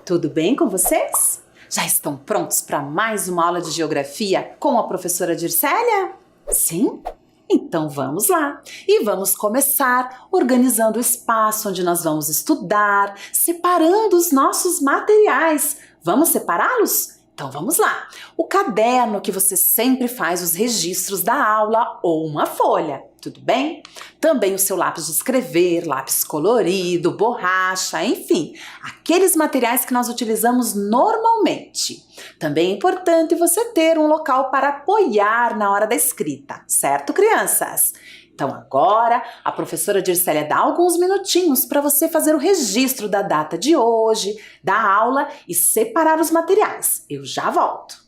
tudo bem com vocês? Já estão prontos para mais uma aula de geografia com a professora Dircélia? Sim? Então vamos lá! E vamos começar organizando o espaço onde nós vamos estudar, separando os nossos materiais. Vamos separá-los? Então vamos lá! O caderno que você sempre faz os registros da aula ou uma folha, tudo bem? Também o seu lápis de escrever, lápis colorido, borracha, enfim, aqueles materiais que nós utilizamos normalmente. Também é importante você ter um local para apoiar na hora da escrita, certo, crianças? Então agora a professora Dircélia dá alguns minutinhos para você fazer o registro da data de hoje, da aula e separar os materiais. Eu já volto.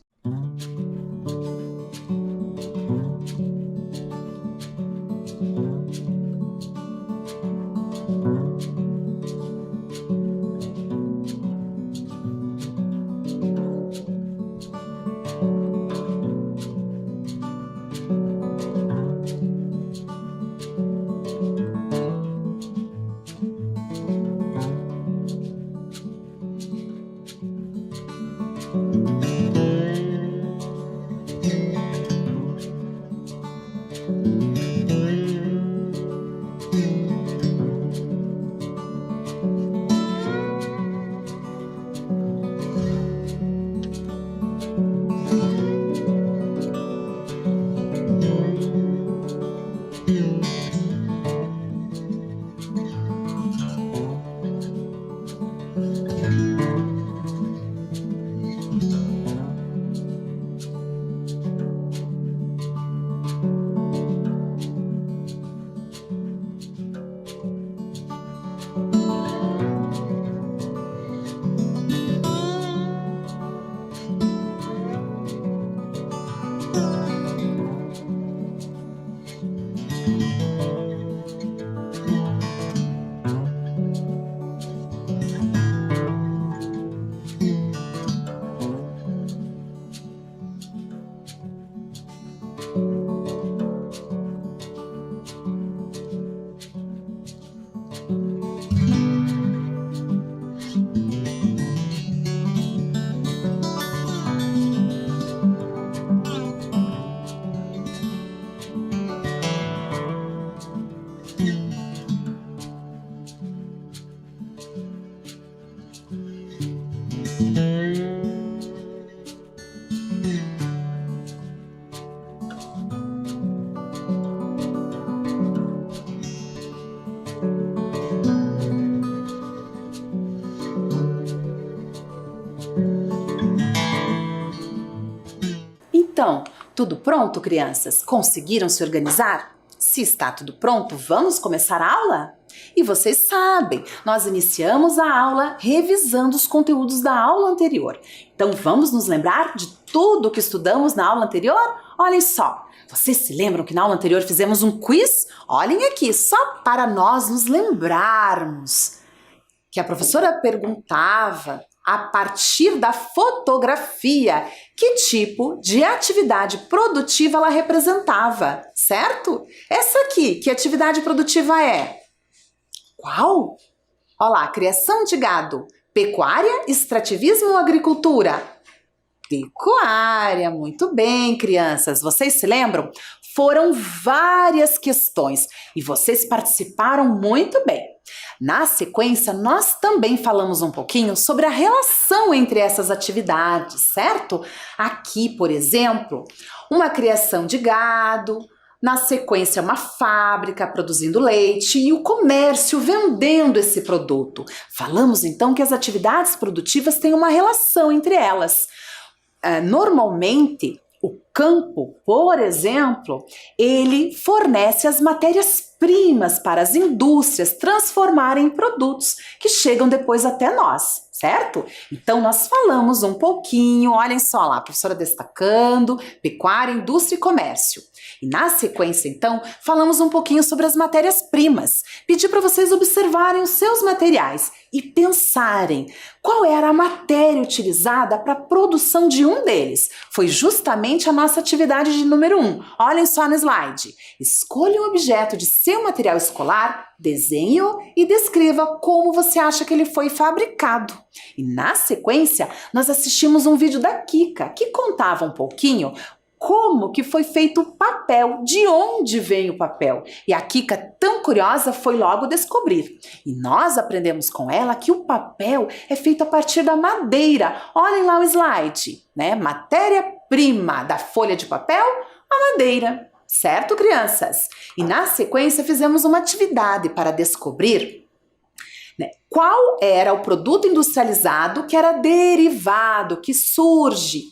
Então, tudo pronto, crianças? Conseguiram se organizar? Se está tudo pronto, vamos começar a aula? E vocês sabem, nós iniciamos a aula revisando os conteúdos da aula anterior. Então vamos nos lembrar de tudo que estudamos na aula anterior? Olhem só, vocês se lembram que na aula anterior fizemos um quiz? Olhem aqui, só para nós nos lembrarmos. Que a professora perguntava, a partir da fotografia, que tipo de atividade produtiva ela representava, certo? Essa aqui, que atividade produtiva é? Qual? Olha lá, criação de gado, pecuária, extrativismo ou agricultura? Pecuária, muito bem, crianças. Vocês se lembram? Foram várias questões e vocês participaram muito bem. Na sequência, nós também falamos um pouquinho sobre a relação entre essas atividades, certo? Aqui, por exemplo, uma criação de gado, na sequência uma fábrica produzindo leite e o comércio vendendo esse produto. Falamos então que as atividades produtivas têm uma relação entre elas. Normalmente, o campo, por exemplo, ele fornece as matérias-primas para as indústrias transformarem em produtos que chegam depois até nós, certo? Então, nós falamos um pouquinho, olhem só lá, a professora destacando, pecuária, indústria e comércio. E na sequência, então, falamos um pouquinho sobre as matérias-primas. Pedi para vocês observarem os seus materiais e pensarem qual era a matéria utilizada para a produção de um deles. Foi justamente a nossa atividade de número 1. Olhem só no slide. Escolha um objeto de seu material escolar, desenhe-o e descreva como você acha que ele foi fabricado. E na sequência, nós assistimos um vídeo da Kika, que contava um pouquinho como que foi feito o papel, de onde vem o papel. E a Kika, tão curiosa, foi logo descobrir. E nós aprendemos com ela que o papel é feito a partir da madeira. Olhem lá o slide, né? Matéria-prima da folha de papel, a madeira. Certo, crianças? E na sequência fizemos uma atividade para descobrir, né, qual era o produto industrializado que era derivado, que surge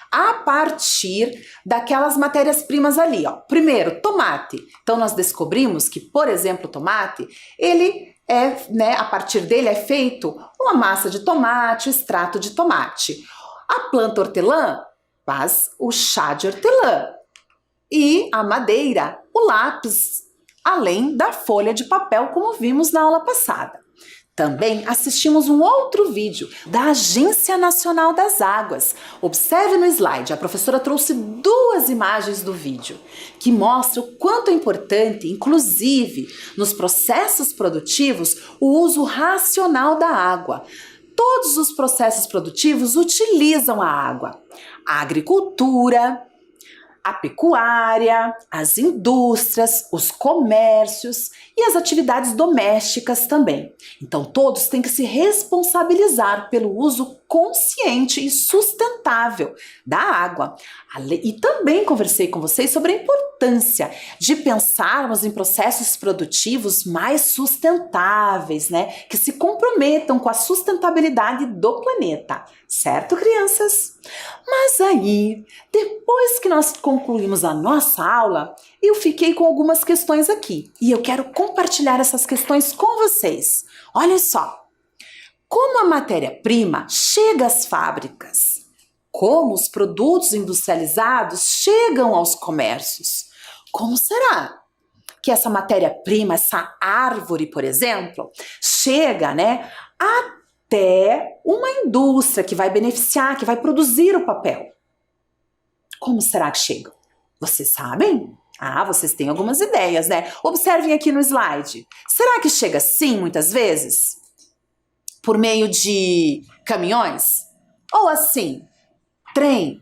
a partir daquelas matérias-primas ali, ó. Primeiro, tomate. Então, nós descobrimos que, por exemplo, o tomate, ele é, né, a partir dele é feito uma massa de tomate, o extrato de tomate. A planta hortelã faz o chá de hortelã. E a madeira, o lápis, além da folha de papel, como vimos na aula passada. Também assistimos um outro vídeo da Agência Nacional das Águas. Observe no slide, a professora trouxe 2 imagens do vídeo, que mostram o quanto é importante, inclusive nos processos produtivos, o uso racional da água. Todos os processos produtivos utilizam a água. A agricultura, a pecuária, as indústrias, os comércios e as atividades domésticas também. Então, todos têm que se responsabilizar pelo uso consciente e sustentável da água. E também conversei com vocês sobre a importância de pensarmos em processos produtivos mais sustentáveis, né? Que se comprometam com a sustentabilidade do planeta. Certo, crianças? Mas aí, depois que nós concluímos a nossa aula, eu fiquei com algumas questões aqui e eu quero compartilhar essas questões com vocês. Olha só, como a matéria-prima chega às fábricas? Como os produtos industrializados chegam aos comércios? Como será que essa matéria-prima, essa árvore, por exemplo, chega, né, até uma indústria que vai beneficiar, que vai produzir o papel? Como será que chega? Vocês sabem? Ah, vocês têm algumas ideias, né? Observem aqui no slide. Será que chega assim muitas vezes? Por meio de caminhões? Ou assim, trem?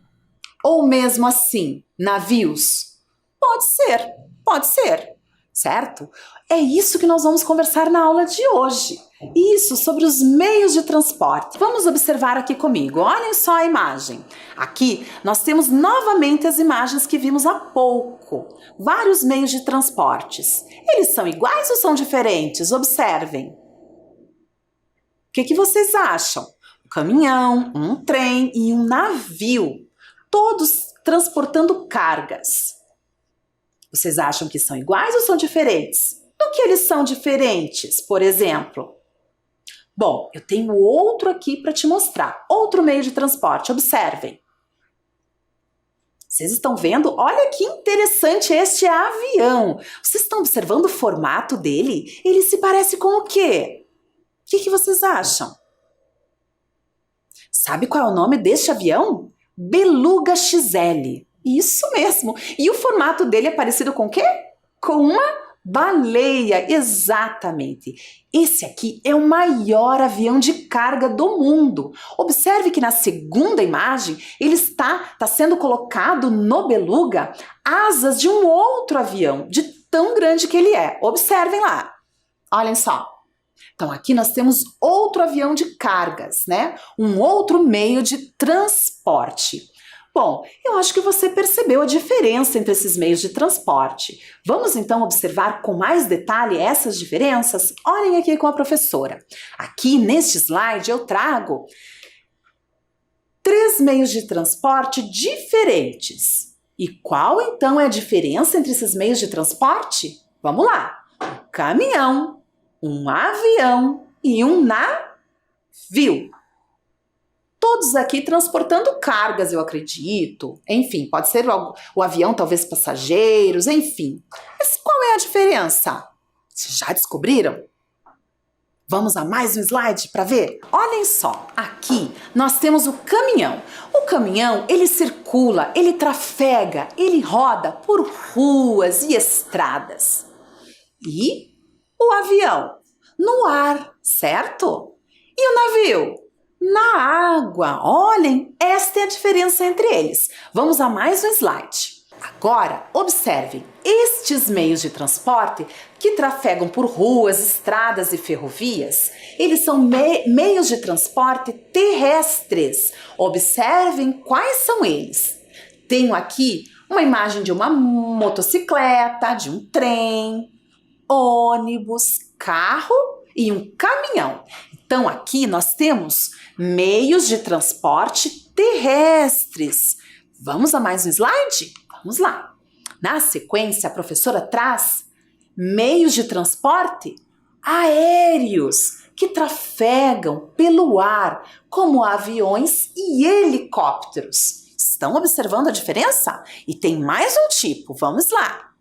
Ou mesmo assim, navios? Pode ser, certo? É isso que nós vamos conversar na aula de hoje. Isso, sobre os meios de transporte. Vamos observar aqui comigo, olhem só a imagem. Aqui nós temos novamente as imagens que vimos há pouco. Vários meios de transportes. Eles são iguais ou são diferentes? Observem. O que vocês acham? Um caminhão, um trem e um navio. Todos transportando cargas. Vocês acham que são iguais ou são diferentes? Do que eles são diferentes, por exemplo? Bom, eu tenho outro aqui para te mostrar, outro meio de transporte, observem. Vocês estão vendo? Olha que interessante este avião. Vocês estão observando o formato dele? Ele se parece com o quê? O que vocês acham? Sabe qual é o nome deste avião? Beluga XL. Isso mesmo. E o formato dele é parecido com o quê? Com uma baleia, exatamente. Esse aqui é o maior avião de carga do mundo. Observe que na segunda imagem ele está sendo colocado no beluga asas de um outro avião, de tão grande que ele é. Observem lá. Olhem só. Então aqui nós temos outro avião de cargas, né? Um outro meio de transporte. Bom, eu acho que você percebeu a diferença entre esses meios de transporte. Vamos então observar com mais detalhe essas diferenças? Olhem aqui com a professora. Aqui neste slide eu trago 3 meios de transporte diferentes. E qual então é a diferença entre esses meios de transporte? Vamos lá. Um caminhão, um avião e um navio. todos aqui transportando cargas, eu acredito. Enfim, pode ser o avião, talvez passageiros, enfim. Mas qual é a diferença? Vocês já descobriram? Vamos a mais um slide para ver? Olhem só, aqui nós temos o caminhão. O caminhão, ele circula, ele trafega, ele roda por ruas e estradas. E o avião? No ar, certo? E o navio? Na água. Olhem, esta é a diferença entre eles. Vamos a mais um slide. Agora, observem, estes meios de transporte que trafegam por ruas, estradas e ferrovias, eles são meios de transporte terrestres. Observem quais são eles. Tenho aqui uma imagem de uma motocicleta, de um trem, ônibus, carro e um caminhão. Então, aqui nós temos meios de transporte terrestres. Vamos a mais um slide? Vamos lá. Na sequência, a professora traz meios de transporte aéreos que trafegam pelo ar, como aviões e helicópteros. Estão observando a diferença? E tem mais um tipo, vamos lá.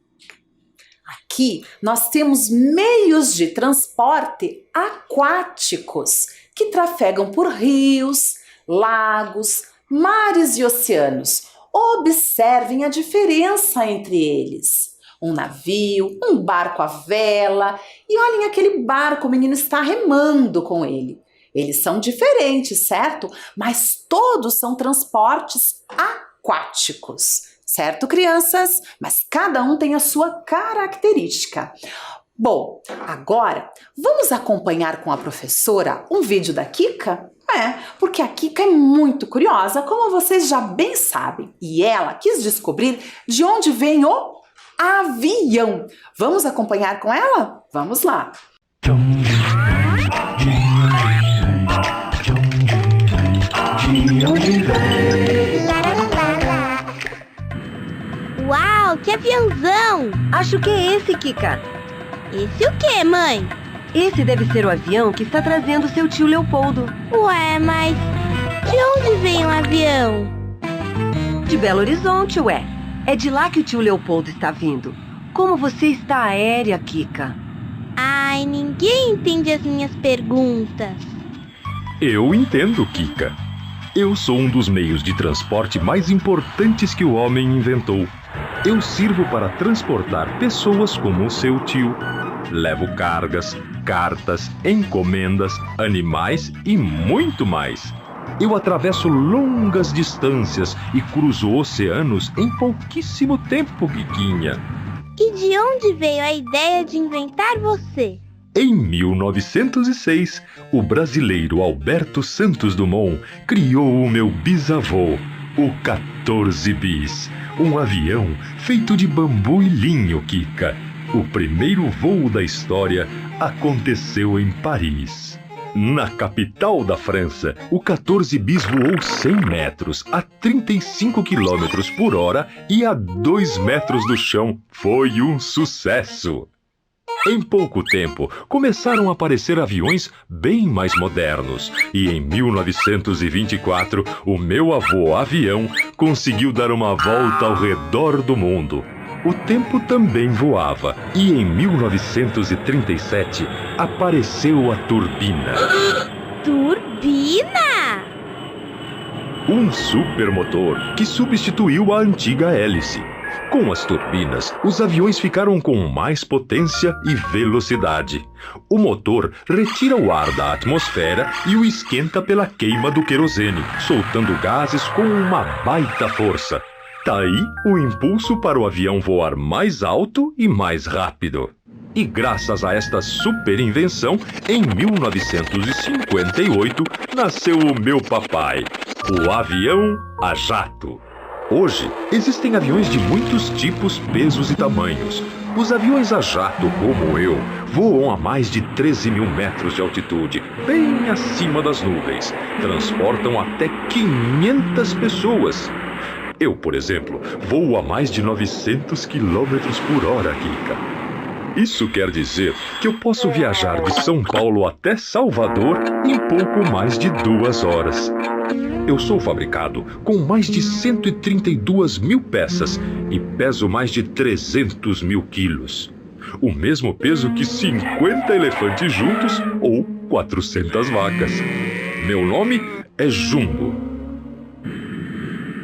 Aqui nós temos meios de transporte aquáticos que trafegam por rios, lagos, mares e oceanos. Observem a diferença entre eles. Um navio, um barco à vela e olhem aquele barco, o menino está remando com ele. Eles são diferentes, certo? Mas todos são transportes aquáticos, certo, crianças? Mas cada um tem a sua característica. Bom, agora vamos acompanhar com a professora um vídeo da Kika? Porque a Kika é muito curiosa, como vocês já bem sabem. E ela quis descobrir de onde vem o avião. Vamos acompanhar com ela? Vamos lá! Uau, que aviãozão! Acho que é esse, Kika. Esse o quê, mãe? Esse deve ser o avião que está trazendo seu tio Leopoldo. Ué, mas de onde vem o avião? De Belo Horizonte, ué. É de lá que o tio Leopoldo está vindo. Como você está aérea, Kika? Ai, ninguém entende as minhas perguntas. Eu entendo, Kika. Eu sou um dos meios de transporte mais importantes que o homem inventou. Eu sirvo para transportar pessoas como o seu tio. Levo cargas, cartas, encomendas, animais e muito mais. Eu atravesso longas distâncias e cruzo oceanos em pouquíssimo tempo, Kikinha. E de onde veio a ideia de inventar você? Em 1906, o brasileiro Alberto Santos Dumont criou o meu bisavô, o 14 bis, um avião feito de bambu e linho, Kika. O primeiro voo da história aconteceu em Paris. Na capital da França, o 14 bis voou 100 metros a 35 km por hora e a 2 metros do chão. Foi um sucesso! Em pouco tempo, começaram a aparecer aviões bem mais modernos. E em 1924, o meu avô avião conseguiu dar uma volta ao redor do mundo. O tempo também voava e em 1937 apareceu a turbina. Turbina? Um supermotor que substituiu a antiga hélice. Com as turbinas, os aviões ficaram com mais potência e velocidade. O motor retira o ar da atmosfera e o esquenta pela queima do querosene, soltando gases com uma baita força. Daí o impulso para o avião voar mais alto e mais rápido. E graças a esta super invenção, em 1958, nasceu o meu papai, o avião a jato. Hoje, existem aviões de muitos tipos, pesos e tamanhos. Os aviões a jato, como eu, voam a mais de 13 mil metros de altitude, bem acima das nuvens. Transportam até 500 pessoas. Eu, por exemplo, voo a mais de 900 km por hora, Kika. Isso quer dizer que eu posso viajar de São Paulo até Salvador em pouco mais de 2 horas. Eu sou fabricado com mais de 132 mil peças e peso mais de 300 mil quilos. O mesmo peso que 50 elefantes juntos ou 400 vacas. Meu nome é Jumbo.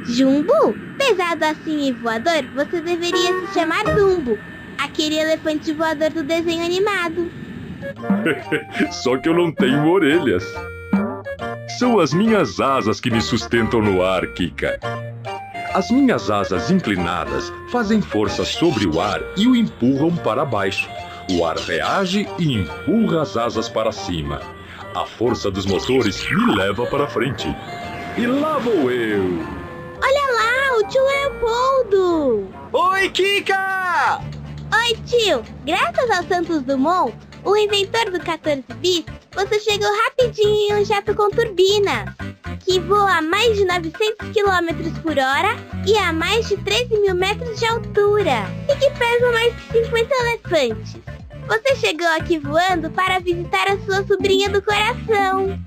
Jumbo? Pesado assim e voador, você deveria se chamar Dumbo, aquele elefante voador do desenho animado. Só que eu não tenho orelhas. São as minhas asas que me sustentam no ar, Kika. As minhas asas inclinadas fazem força sobre o ar e o empurram para baixo. O ar reage e empurra as asas para cima. A força dos motores me leva para frente. E lá vou eu. Olha lá, o tio Leopoldo! Oi, Kika! Oi, tio! Graças ao Santos Dumont, o inventor do 14 bis, você chegou rapidinho em um jato com turbina, que voa a mais de 900 km por hora e a mais de 13 mil metros de altura, e que pesa mais de 50 elefantes. Você chegou aqui voando para visitar a sua sobrinha do coração.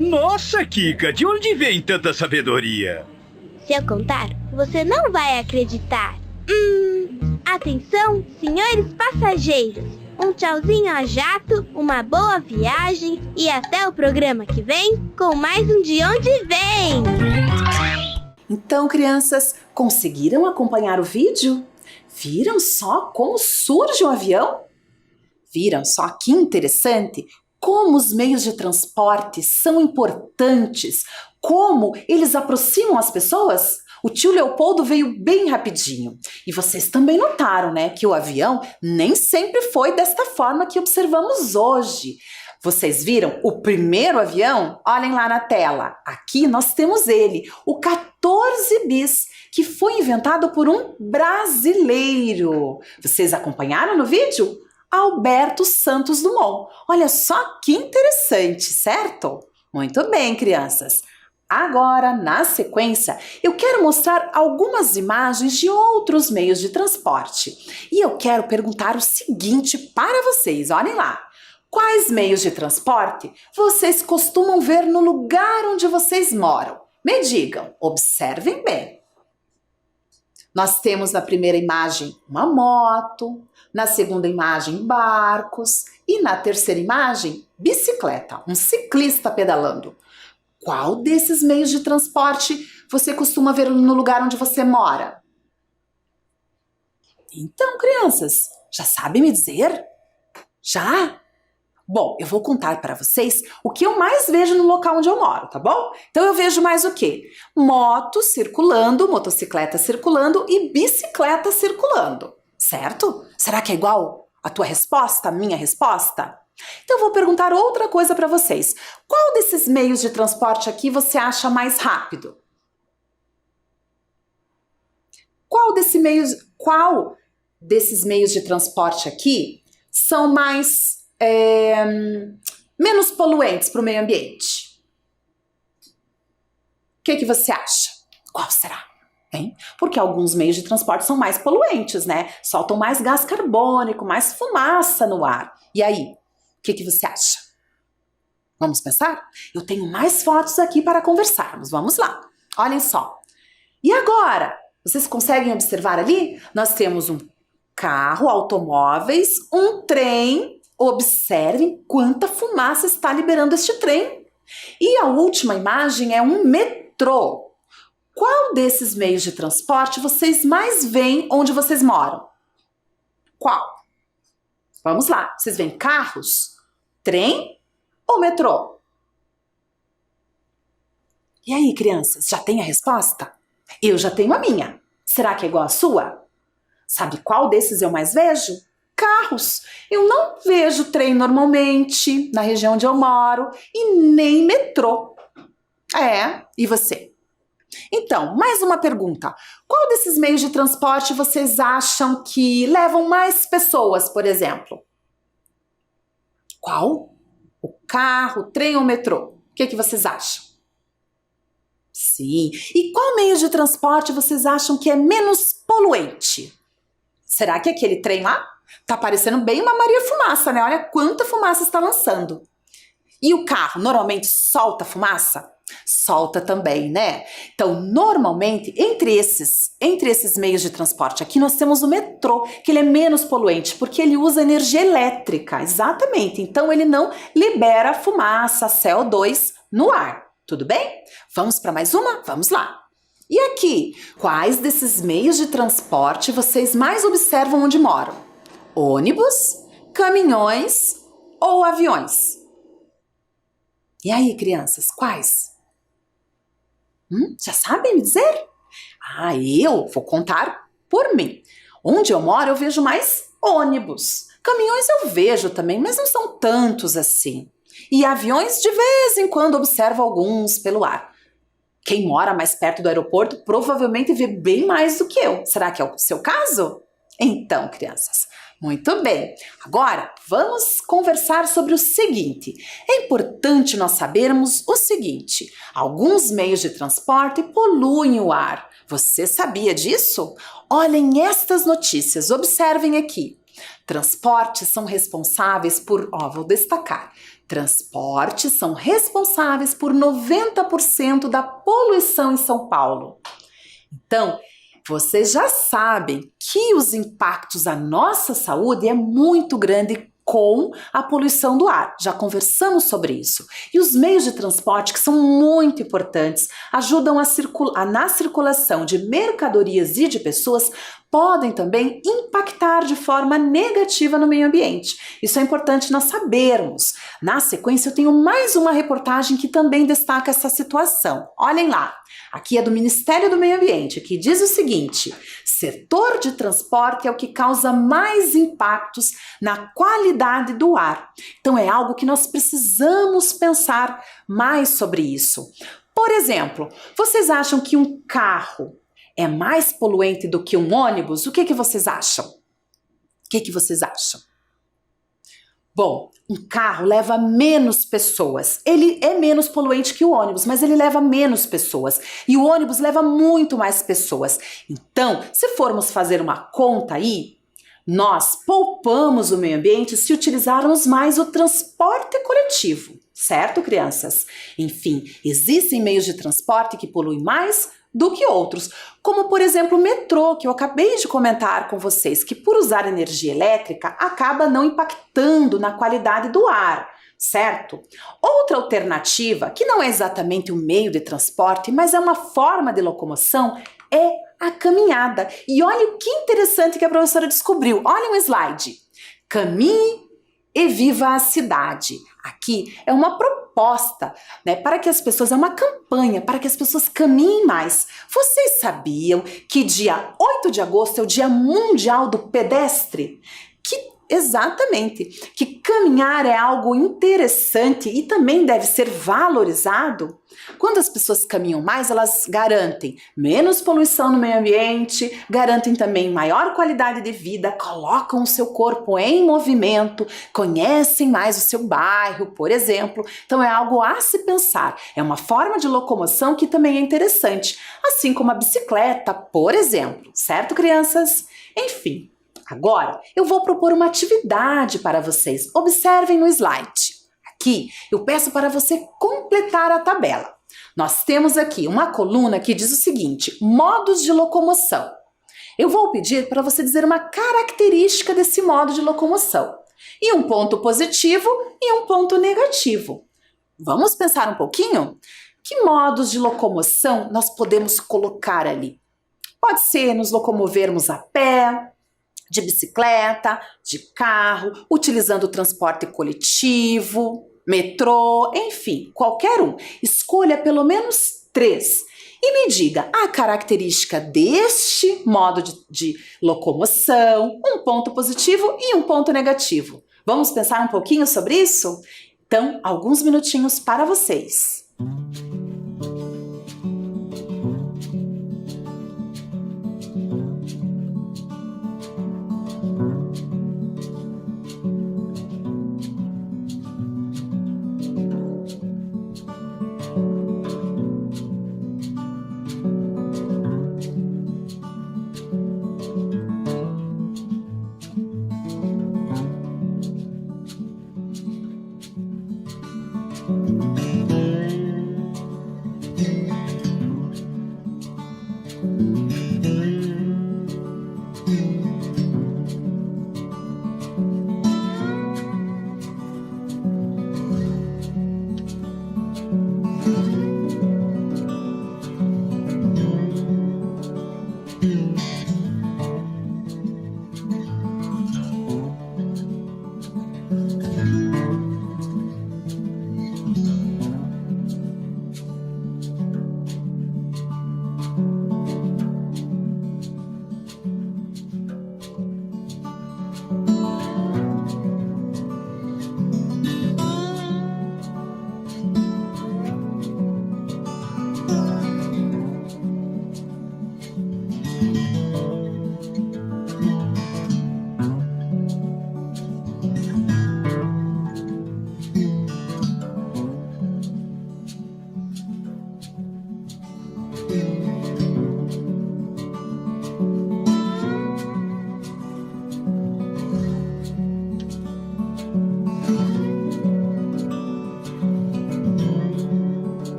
Nossa, Kika, de onde vem tanta sabedoria? Se eu contar, você não vai acreditar. Atenção, senhores passageiros. Um tchauzinho a jato, uma boa viagem e até o programa que vem com mais um De Onde Vem. Então, crianças, conseguiram acompanhar o vídeo? Viram só como surge um avião? Viram só que interessante? Como os meios de transporte são importantes, como eles aproximam as pessoas? O tio Leopoldo veio bem rapidinho. E vocês também notaram, né, que o avião nem sempre foi desta forma que observamos hoje. Vocês viram o primeiro avião? Olhem lá na tela. Aqui nós temos ele, o 14 bis, que foi inventado por um brasileiro. Vocês acompanharam no vídeo? Alberto Santos Dumont. Olha só que interessante, certo? Muito bem, crianças. Agora, na sequência, eu quero mostrar algumas imagens de outros meios de transporte. E eu quero perguntar o seguinte para vocês, olhem lá. Quais meios de transporte vocês costumam ver no lugar onde vocês moram? Me digam, observem bem. Nós temos na primeira imagem uma moto, na segunda imagem barcos e na terceira imagem bicicleta, um ciclista pedalando. Qual desses meios de transporte você costuma ver no lugar onde você mora? Então, crianças, já sabem me dizer? Já? Bom, eu vou contar para vocês o que eu mais vejo no local onde eu moro, tá bom? Então eu vejo mais o quê? Moto circulando, motocicleta circulando e bicicleta circulando, certo? Será que é igual a tua resposta, a minha resposta? Então eu vou perguntar outra coisa para vocês. Qual desses meios de transporte aqui você acha mais rápido? Qual desses meios de transporte aqui são mais menos poluentes para o meio ambiente? O que você acha? Qual será? Hein? Porque alguns meios de transporte são mais poluentes, né? Soltam mais gás carbônico, mais fumaça no ar. E aí? O que você acha? Vamos pensar? Eu tenho mais fotos aqui para conversarmos. Vamos lá. Olhem só. E agora? Vocês conseguem observar ali? Nós temos um carro, automóveis, um trem. Observem quanta fumaça está liberando este trem. E a última imagem é um metrô. Qual desses meios de transporte vocês mais veem onde vocês moram? Qual? Vamos lá. Vocês veem carros, trem ou metrô? E aí, crianças, já tem a resposta? Eu já tenho a minha. Será que é igual a sua? Sabe qual desses eu mais vejo? Carros. Eu não vejo trem normalmente na região onde eu moro e nem metrô. E você? Então, mais uma pergunta. Qual desses meios de transporte vocês acham que levam mais pessoas, por exemplo? Qual? O carro, o trem ou o metrô? O que vocês acham? Sim. E qual meio de transporte vocês acham que é menos poluente? Será que aquele trem lá? Tá parecendo bem uma Maria Fumaça, né? Olha quanta fumaça está lançando. E o carro normalmente solta fumaça? Solta também, né? Então, normalmente, entre esses meios de transporte aqui, nós temos o metrô, que ele é menos poluente, porque ele usa energia elétrica, exatamente. Então, ele não libera fumaça, CO2 no ar, tudo bem? Vamos para mais uma? Vamos lá! E aqui, quais desses meios de transporte vocês mais observam onde moram? Ônibus, caminhões ou aviões? E aí, crianças, quais? Já sabem me dizer? Eu vou contar por mim. Onde eu moro, eu vejo mais ônibus. Caminhões eu vejo também, mas não são tantos assim. E aviões, de vez em quando, observo alguns pelo ar. Quem mora mais perto do aeroporto provavelmente vê bem mais do que eu. Será que é o seu caso? Então, crianças, muito bem. Agora, vamos conversar sobre o seguinte. É importante nós sabermos o seguinte. Alguns meios de transporte poluem o ar. Você sabia disso? Olhem estas notícias, observem aqui. Transportes são responsáveis por, vou destacar. Transportes são responsáveis por 90% da poluição em São Paulo. Então, vocês já sabem que os impactos à nossa saúde é muito grande com a poluição do ar. Já conversamos sobre isso. E os meios de transporte, que são muito importantes, ajudam na circulação de mercadorias e de pessoas, podem também impactar de forma negativa no meio ambiente. Isso é importante nós sabermos. Na sequência, eu tenho mais uma reportagem que também destaca essa situação. Olhem lá. Aqui é do Ministério do Meio Ambiente, que diz o seguinte: setor de transporte é o que causa mais impactos na qualidade do ar. Então é algo que nós precisamos pensar mais sobre isso. Por exemplo, vocês acham que um carro é mais poluente do que um ônibus? O que vocês acham? O que vocês acham? Bom, um carro leva menos pessoas. Ele é menos poluente que o ônibus, mas ele leva menos pessoas. E o ônibus leva muito mais pessoas. Então, se formos fazer uma conta aí, nós poupamos o meio ambiente se utilizarmos mais o transporte coletivo. Certo, crianças? Enfim, existem meios de transporte que poluem mais do que outros, como por exemplo o metrô, que eu acabei de comentar com vocês, que por usar energia elétrica acaba não impactando na qualidade do ar, certo? Outra alternativa, que não é exatamente um meio de transporte, mas é uma forma de locomoção, é a caminhada. E olha o que interessante que a professora descobriu. Olha um slide. Caminhe e viva a cidade. Aqui é uma proposta, né, para que as pessoas, é uma campanha para que as pessoas caminhem mais. Vocês sabiam que dia 8 de agosto é o Dia Mundial do Pedestre? Exatamente, que caminhar é algo interessante e também deve ser valorizado. Quando as pessoas caminham mais, elas garantem menos poluição no meio ambiente, garantem também maior qualidade de vida, colocam o seu corpo em movimento, conhecem mais o seu bairro, por exemplo. Então é algo a se pensar. É uma forma de locomoção que também é interessante, assim como a bicicleta, por exemplo. Certo, crianças? Enfim. Agora, eu vou propor uma atividade para vocês. Observem no slide. Aqui, eu peço para você completar a tabela. Nós temos aqui uma coluna que diz o seguinte: modos de locomoção. Eu vou pedir para você dizer uma característica desse modo de locomoção. E um ponto positivo e um ponto negativo. Vamos pensar um pouquinho? Que modos de locomoção nós podemos colocar ali? Pode ser nos locomovermos a pé, de bicicleta, de carro, utilizando o transporte coletivo, metrô, enfim, qualquer um. Escolha pelo menos 3 e me diga a característica deste modo de locomoção, um ponto positivo e um ponto negativo. Vamos pensar um pouquinho sobre isso? Então, alguns minutinhos para vocês.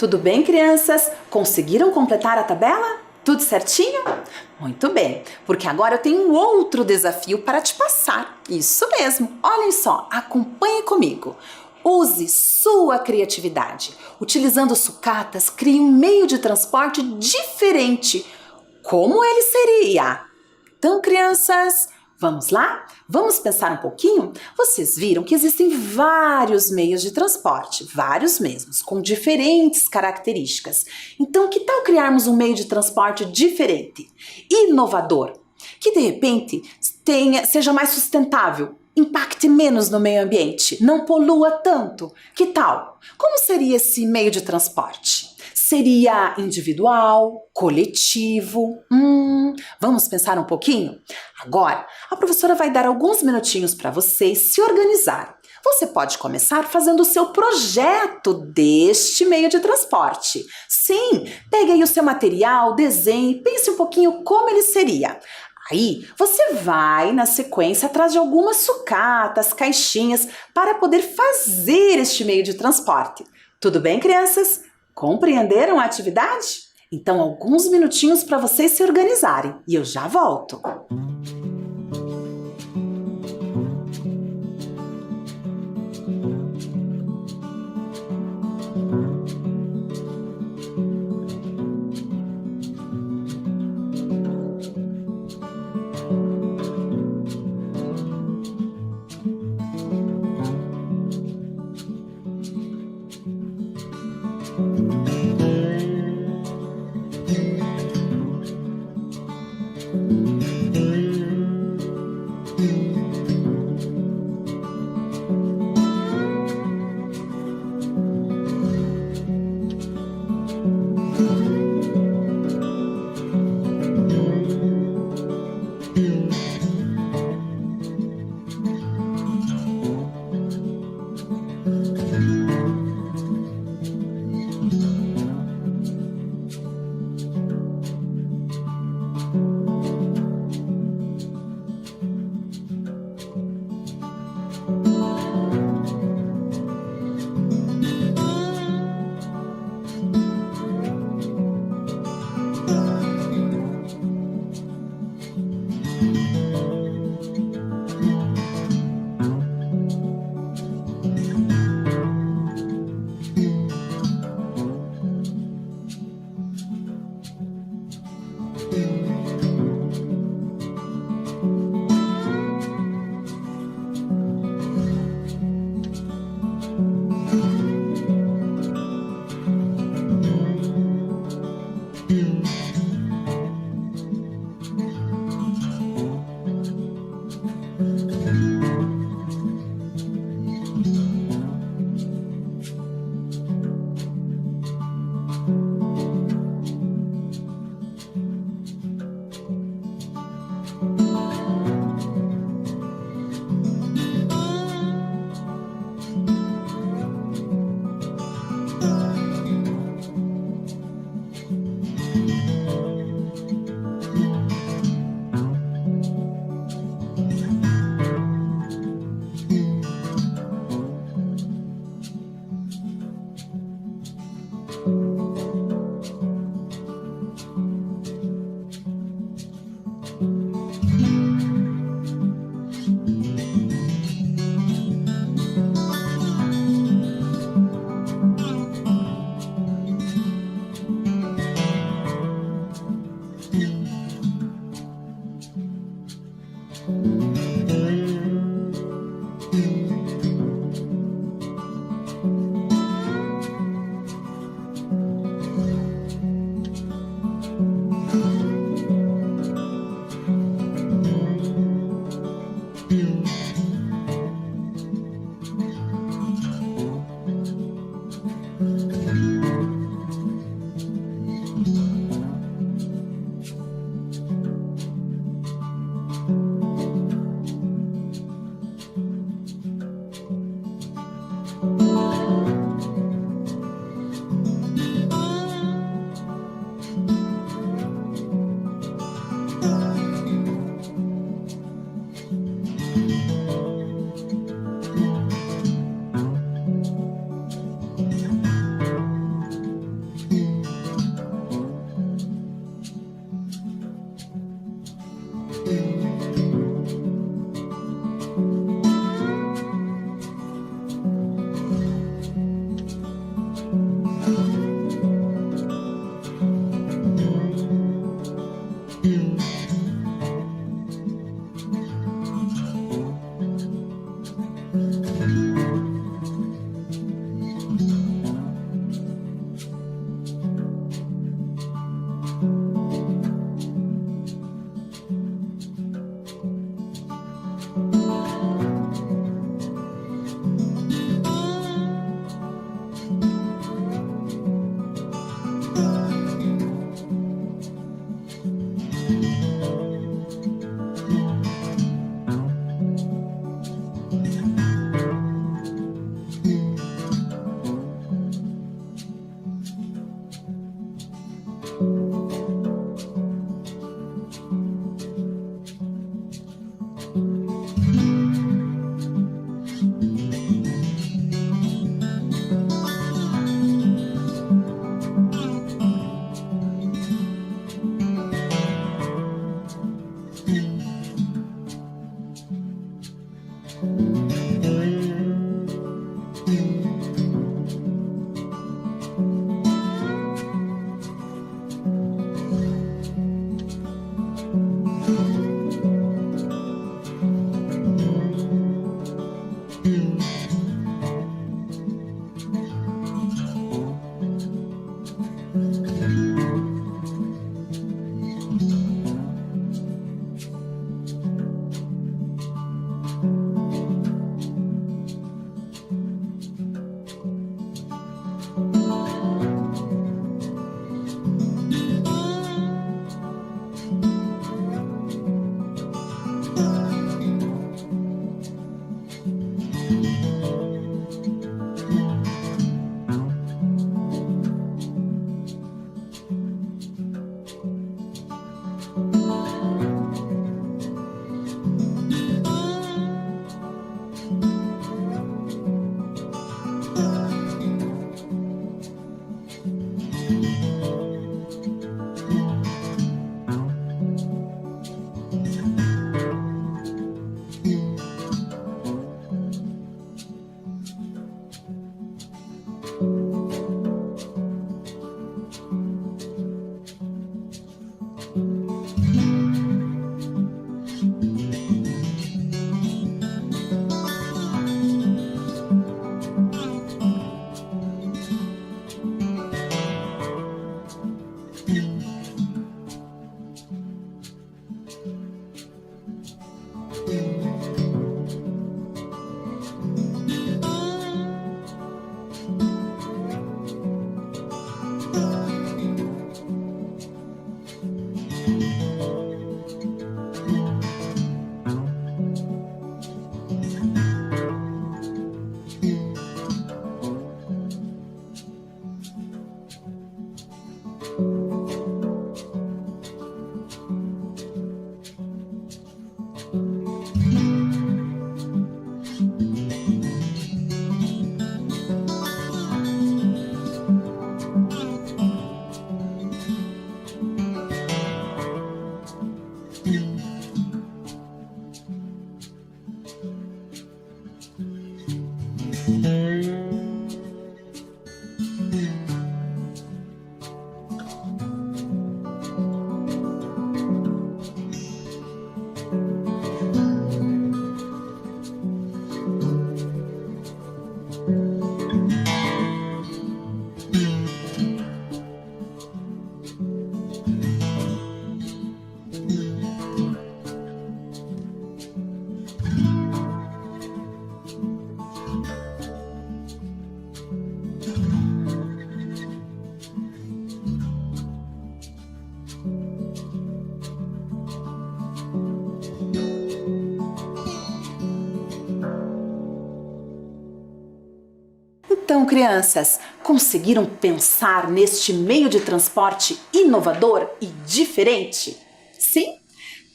Tudo bem, crianças? Conseguiram completar a tabela? Tudo certinho? Muito bem, porque agora eu tenho um outro desafio para te passar. Isso mesmo, olhem só, acompanhe comigo. Use sua criatividade. Utilizando sucatas, crie um meio de transporte diferente. Como ele seria? Então, crianças, vamos lá? Vamos pensar um pouquinho? Vocês viram que existem vários meios de transporte, vários mesmos, com diferentes características. Então, que tal criarmos um meio de transporte diferente, inovador, que de repente seja mais sustentável, impacte menos no meio ambiente, não polua tanto? Que tal? Como seria esse meio de transporte? Seria individual, coletivo? Vamos pensar um pouquinho? Agora, a professora vai dar alguns minutinhos para vocês se organizarem. Você pode começar fazendo o seu projeto deste meio de transporte. Sim, pegue aí o seu material, desenhe, pense um pouquinho como ele seria. Aí, você vai, na sequência, atrás de algumas sucatas, caixinhas, para poder fazer este meio de transporte. Tudo bem, crianças? Compreenderam a atividade? Então, alguns minutinhos para vocês se organizarem e eu já volto. Então, crianças, conseguiram pensar neste meio de transporte inovador e diferente? Sim?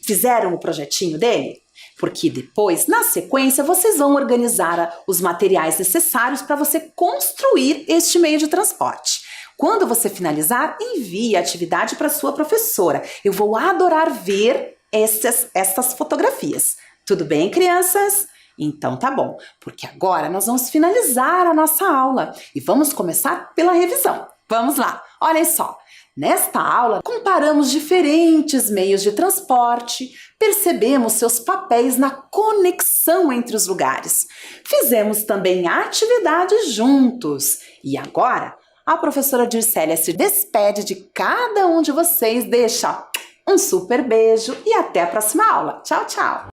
Fizeram o projetinho dele? Porque depois, na sequência, vocês vão organizar os materiais necessários para você construir este meio de transporte. Quando você finalizar, envie a atividade para sua professora. Eu vou adorar ver essas fotografias. Tudo bem, crianças? Então tá bom, porque agora nós vamos finalizar a nossa aula e vamos começar pela revisão. Vamos lá, olhem só. Nesta aula, comparamos diferentes meios de transporte, percebemos seus papéis na conexão entre os lugares. Fizemos também atividades juntos. E agora, a professora Dircélia se despede de cada um de vocês, deixa um super beijo e até a próxima aula. Tchau, tchau!